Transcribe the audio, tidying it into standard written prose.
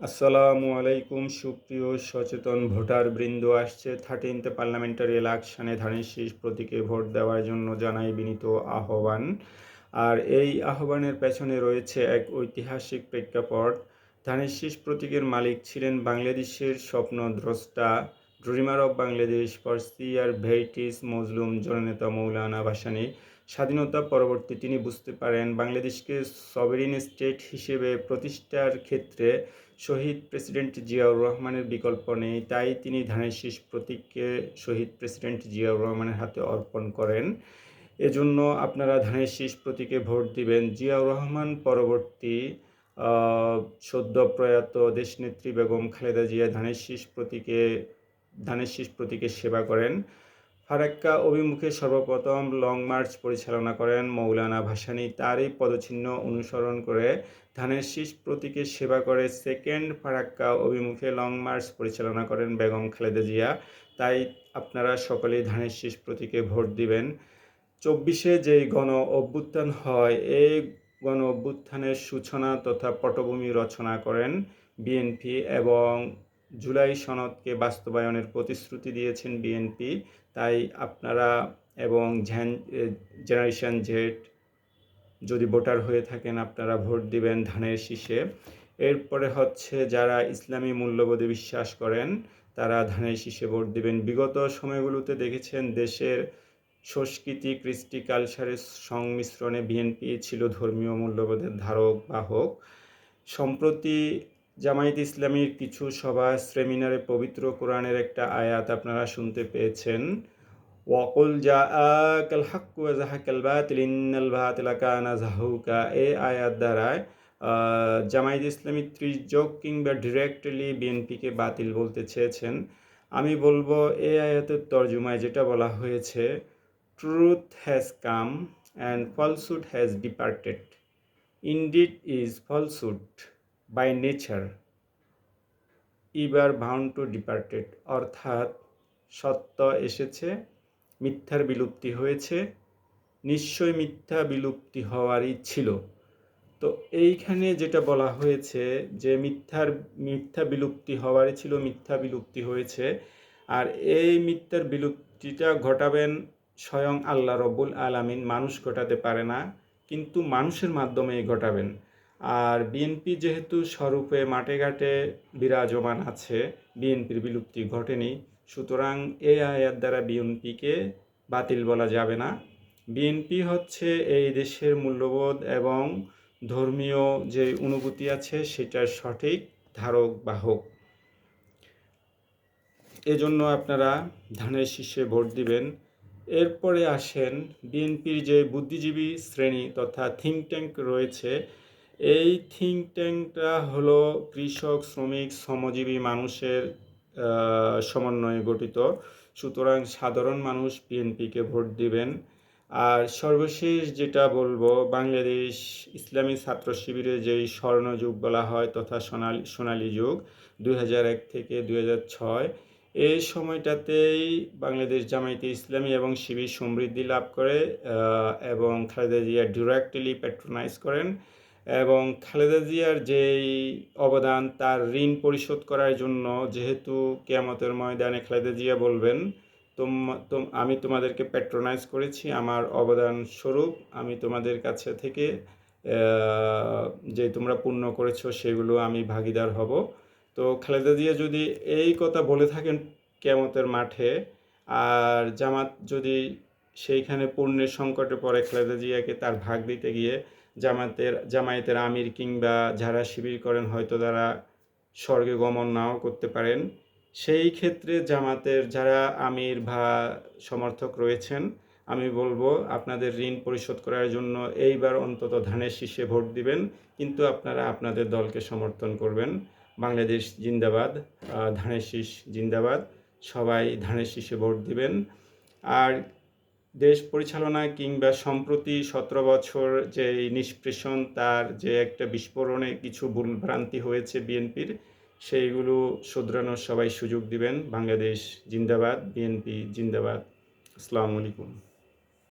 আসসালামু আলাইকুম সুপ্রিয় সচেতন ভোটারবৃন্দ। আসছে 13th পার্লামেন্টারি ইলেকশনে ধানের শীষ প্রতীকে ভোট দেওয়ার জন্য জানাই বিনীত আহ্বান। আর এই আহ্বানের পেছনে রয়েছে এক ঐতিহাসিক প্রেক্ষাপট। ধানের শীষ প্রতীকের মালিক ছিলেন বাংলাদেশের স্বপ্নদ্রষ্টা, ড্রিমার অব বাংলাদেশ, ফার্স্ট ভেইটিস মজলুম জননেতা মৌলানা ভাসানী। স্বাধীনতা পরবর্তী তিনি বুঝতে পারেন বাংলাদেশকে সভেরিন স্টেট হিসেবে প্রতিষ্ঠার ক্ষেত্রে শহীদ প্রেসিডেন্ট জিয়াউর রহমানের বিকল্প নেই। তাই তিনি ধানের শীষ প্রতীককে শহীদ প্রেসিডেন্ট জিয়াউর রহমানের হাতে অর্পণ করেন। এজন্য আপনারা ধানের শীষ প্রতীকে ভোট দিবেন। জিয়াউর রহমান পরবর্তী সদ্য প্রয়াত দেশনেত্রী বেগম খালেদা জিয়া ধানের শীষ প্রতীকে সেবা করেন। ফারাক্কা অভিমুখে সর্বপ্রথম লং মার্চ পরিচালনা করেন মৌলানা ভাসানী। তারই পদচিহ্ন অনুসরণ করে ধানের শীষ প্রতীকে সেবা করে সেকেন্ড ফারাক্কা অভিমুখে লং মার্চ পরিচালনা করেন বেগম খালেদা জিয়া। তাই আপনারা সকলেই ধানের শীষ প্রতীকে ভোট দিবেন। 24-এ যেই গণ অভ্যুত্থান হয়, এই গণ অভ্যুত্থানের সূচনা তথা পটভূমি রচনা করেন বিএনপি এবং জুলাই সনদকে বাস্তবায়নের প্রতিশ্রুতি দিয়েছেন বিএনপি। তাই আপনারা এবং জেনারেশন জেড যদি ভোটার হয়ে থাকেন আপনারা ভোট দিবেন ধানের শীষে। এরপরে হচ্ছে যারা ইসলামী মূল্যবোধে বিশ্বাস করেন তারা ধানের শীষে ভোট দিবেন। বিগত সময়গুলোতে দেখেছেন দেশের সংস্কৃতি কৃষ্টি কালচারের সংমিশ্রণে বিএনপি ছিল ধর্মীয় মূল্যবোধের ধারক বাহক। সম্প্রতি জামায়াত ইসলামীর কিছু সভা সেমিনারে পবিত্র কোরআনের একটা আয়াত আপনারা শুনতে পেয়েছেন, ওয়াকুল জাআকাল হাক্কু ওয়া যাহাকাল বাতিল ইন্নাল বাতিলা কানা যাহুকা। এই আয়াত দ্বারায় জামায়াত ইসলামী ত্রিযোগ কিংবা ডিরেক্টলি বিএনপিকে বাতিল বলতে চেয়েছেন। আমি বলবো এই আয়াতের তর্জমায় যেটা বলা হয়েছে, truth has come and falsehood has departed. Indeed is falsehood by nature ever bound to departed. অর্থাৎ সত্য এসেছে, মিথ্যার বিলুপ্তি হয়েছে, নিশ্চয় মিথ্যা বিলুপ্তি হওয়ারই ছিল। তো এইখানে যেটা বলা হয়েছে যে মিথ্যা বিলুপ্তি হওয়ারই ছিল, মিথ্যা বিলুপ্তি হয়েছে। আর এই মিথ্যার বিলুপ্তিটা ঘটাবেন স্বয়ং আল্লাহ রব্বুল আলামিন, মানুষ ঘটাতে পারে না, কিন্তু মানুষের মাধ্যমেই ঘটাবেন। আর বিএনপি যেহেতু স্বরূপে মাঠে ঘাটে বিরাজমান আছে, বিএনপির বিলুপ্তি ঘটেনি, সুতরাং এই আয়াত দ্বারা বিএনপিকে বাতিল বলা যাবে না। বিএনপি হচ্ছে এই দেশের মূল্যবোধ এবং ধর্মীয় যে অনুভূতি আছে সেটার সঠিক ধারক বাহক। এজন্য আপনারা ধানের শীষে ভোট দিবেন। এরপরে আসেন বিএনপির যে বুদ্ধিজীবী শ্রেণী তথা থিঙ্ক ট্যাঙ্ক রয়েছে, এই থিঙ্ক ট্যাঙ্কটা হলো কৃষক, শ্রমিক, শ্রমজীবী মানুষের সমন্বয়ে গঠিত। সুতরাং সাধারণ মানুষ বিএনপিকে ভোট দিবেন। আর সর্বশেষ যেটা বলবো, বাংলাদেশ ইসলামী ছাত্র শিবিরের যেই স্বর্ণযুগ বলা হয় তথা সোনালী যুগ 2001 থেকে 2006, এই সময়টাতেই বাংলাদেশ জামায়াতে ইসলামী এবং শিবির সমৃদ্ধি লাভ করে এবং খালেদা জিয়া ডিরেক্টলি প্যাট্রোনাইজ করেন। এবং খালেদা জিয়ার যেই অবদান, তার ঋণ পরিশোধ করার জন্য, যেহেতু কিয়ামতের ময়দানে খালেদা জিয়া বলবেন আমি তোমাদেরকে প্যাট্রোনাইজ করেছি, আমার অবদান স্বরূপ আমি তোমাদের কাছে থেকে যে তোমরা পুণ্য করেছো সেগুলো আমি ভাগিদার হব। তো খালেদা জিয়া যদি এই কথা বলে থাকেন কিয়ামতের মাঠে, আর জামাত যদি সেইখানে পুণ্যের সংকটে পড়ে খালেদা জিয়াকে তার ভাগ দিতে গিয়ে জামায়াতের আমির কিংবা যারা শিবির করেন হয়তো তারা স্বর্গে গমন নাও করতে পারেন। সেই ক্ষেত্রে জামাতের যারা আমির বা সমর্থক রয়েছেন, আমি বলবো আপনাদের ঋণ পরিশোধ করার জন্য এইবার অন্তত ধানের শীষে ভোট দিবেন, কিন্তু আপনারা আপনাদের দলকে সমর্থন করবেন। বাংলাদেশ জিন্দাবাদ, ধানের শীষ জিন্দাবাদ। সবাই ধানের শীষে ভোট দিবেন। আর দেশ পরিচালনা কিংবা সম্প্রতি 17 বছর যে নিষ্পেষণ, তার যে একটা বিস্ফোরণে কিছু ভুলভ্রান্তি হয়েছে বিএনপির, সেইগুলো শুধরানোর সবাই সুযোগ দিবেন। বাংলাদেশ জিন্দাবাদ, বিএনপি জিন্দাবাদ। আসসালামু আলাইকুম।